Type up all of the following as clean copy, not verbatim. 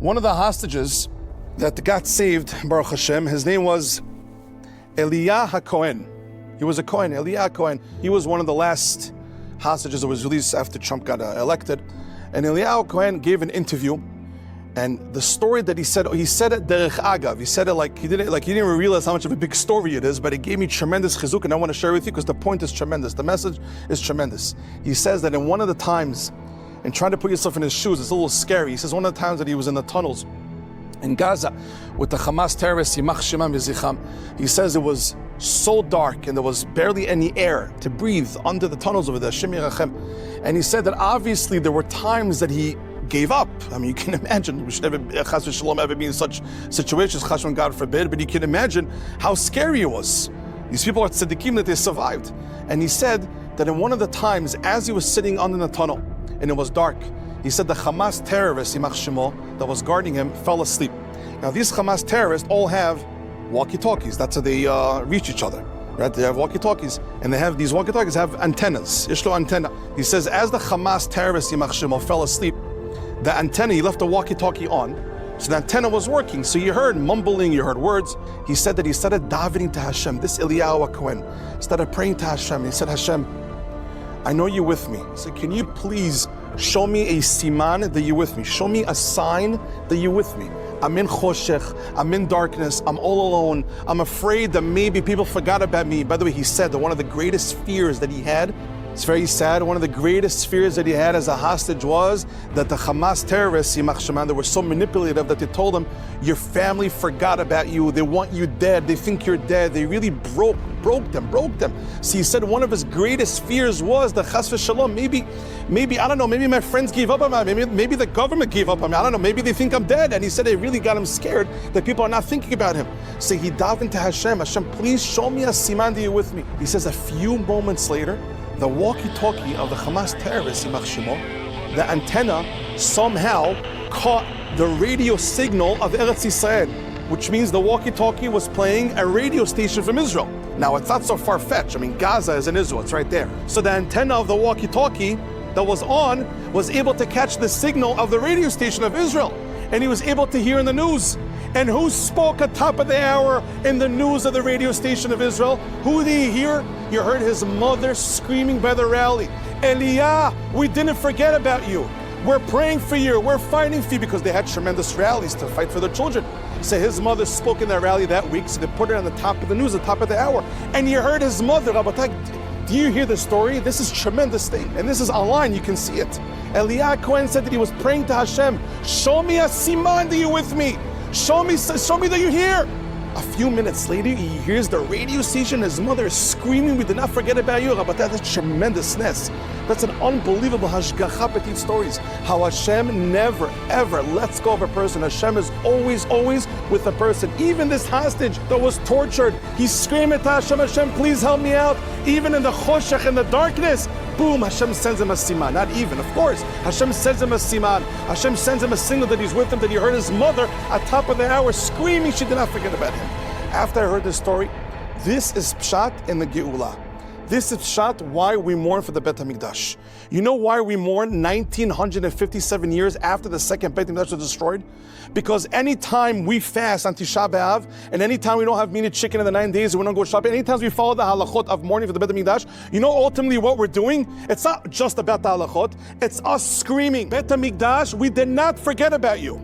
One of the hostages that got saved, Baruch Hashem, his name was Eliyah Cohen. He was a Cohen, Eliyah Cohen. He was one of the last hostages that was released after Trump got elected. And Eliyah Cohen gave an interview, and the story that he said it derech agav. He said it like he didn't even realize how much of a big story it is, but it gave me tremendous chizuk, and I want to share with you because the point is tremendous. The message is tremendous. He says that in one of the times, and trying to put yourself in his shoes, it's a little scary. He says one of the times that he was in the tunnels in Gaza with the Hamas terrorists, Yimach Shemam Yizicham, he says it was so dark and there was barely any air to breathe under the tunnels over there, Hashem Yirachem. And he said that obviously there were times that he gave up. I mean, you can imagine, we should never, Chas v'Shalom, ever be in such situations, Chashon, God forbid, but you can imagine how scary it was. These people are tzaddikim that they survived. And he said that in one of the times, as he was sitting under the tunnel, and it was dark, he said the Hamas terrorist, Yimach Shemo, that was guarding him, fell asleep. Now these Hamas terrorists all have walkie-talkies. That's how they reach each other, right? They have walkie-talkies, and they have, these walkie-talkies have antennas, Ishlo antenna. He says as the Hamas terrorist, Yimach Shemo, fell asleep, the antenna, he left the walkie-talkie on, so the antenna was working. So you heard mumbling, you heard words. He said that he started davening to Hashem. This Eliyah Cohen started praying to Hashem. He said, Hashem, I know you're with me. He said, can you please show me a siman that you're with me? Show me a sign that you're with me. I'm in choshech, I'm in darkness, I'm all alone. I'm afraid that maybe people forgot about me. By the way, he said that one of the greatest fears that he had, it's very sad, one of the greatest fears that he had as a hostage was that the Hamas terrorists, Yimach Shemam, they were so manipulative that they told him, your family forgot about you, they want you dead, they think you're dead. They really broke them. So he said one of his greatest fears was the Chas v'Shalom, maybe, I don't know, maybe my friends gave up on me, maybe the government gave up on me, I don't know, maybe they think I'm dead. And he said it really got him scared that people are not thinking about him. So he davened to Hashem, Hashem, please show me a siman that you're with me. He says a few moments later, the walkie-talkie of the Hamas terrorists, Yimach Shemo, the antenna somehow caught the radio signal of Eretz Yisrael, which means the walkie-talkie was playing a radio station from Israel. Now, it's not so far-fetched. I mean, Gaza is in Israel, it's right there. So the antenna of the walkie-talkie that was on was able to catch the signal of the radio station of Israel. And he was able to hear in the news. And who spoke at top of the hour in the news of the radio station of Israel? Who did he hear? You heard his mother screaming by the rally, Eliyah, we didn't forget about you. We're praying for you. We're fighting for you, because they had tremendous rallies to fight for their children. So his mother spoke in that rally that week, so they put it on the top of the news, the top of the hour. And you heard his mother, Rabotai, do you hear the story? This is a tremendous thing. And this is online, you can see it. Eliyah Cohen said that he was praying to Hashem, show me a siman that you're with me. Show me that you're here. A few minutes later, he hears the radio station, his mother is screaming, we did not forget about you. But that's tremendousness. That's an unbelievable hashgacha petit stories. How Hashem never, ever lets go of a person. Hashem is always, always with a person. Even this hostage that was tortured, he's screaming to Hashem, Hashem, please help me out. Even in the choshech, in the darkness, boom, Hashem sends him a siman. Not even, of course. Hashem sends him a siman. Hashem sends him a signal that he's with him, that he heard his mother at top of the hour screaming, she did not forget about him. After I heard this story, this is pshat in the Geula. This is pshat why we mourn for the Beit HaMikdash. You know why we mourn 1957 years after the second Beit HaMikdash was destroyed? Because anytime we fast on Tisha B'Av, and anytime we don't have meat and chicken in the 9 days, and we don't go shopping, anytime we follow the halachot of mourning for the Beit HaMikdash, you know ultimately what we're doing? It's not just about the halachot, it's us screaming, Beit HaMikdash, we did not forget about you.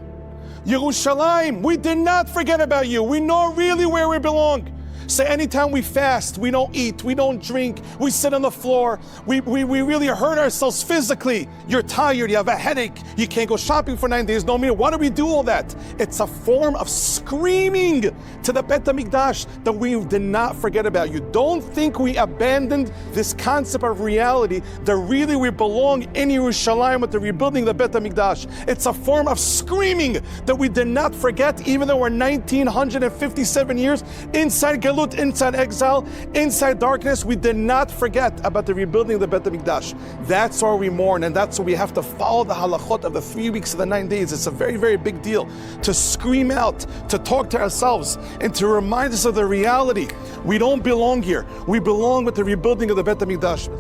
Yerushalayim, we did not forget about you. We know really where we belong. So anytime we fast, we don't eat, we don't drink, we sit on the floor, we really hurt ourselves physically. You're tired, you have a headache, you can't go shopping for 9 days, no meal. Why do we do all that? It's a form of screaming to the Beit HaMikdash that we did not forget about you. Don't think we abandoned this concept of reality, that really we belong in Yerushalayim with the rebuilding of the Beit HaMikdash. It's a form of screaming that we did not forget, even though we're 1957 years inside Galut, inside exile, inside darkness. We did not forget about the rebuilding of the Beit HaMikdash. That's why we mourn, and that's why we have to follow the halachot of the 3 weeks of the 9 days. It's a very, very big deal to scream out, to talk to ourselves, and to remind us of the reality. We don't belong here. We belong with the rebuilding of the Beit HaMikdash.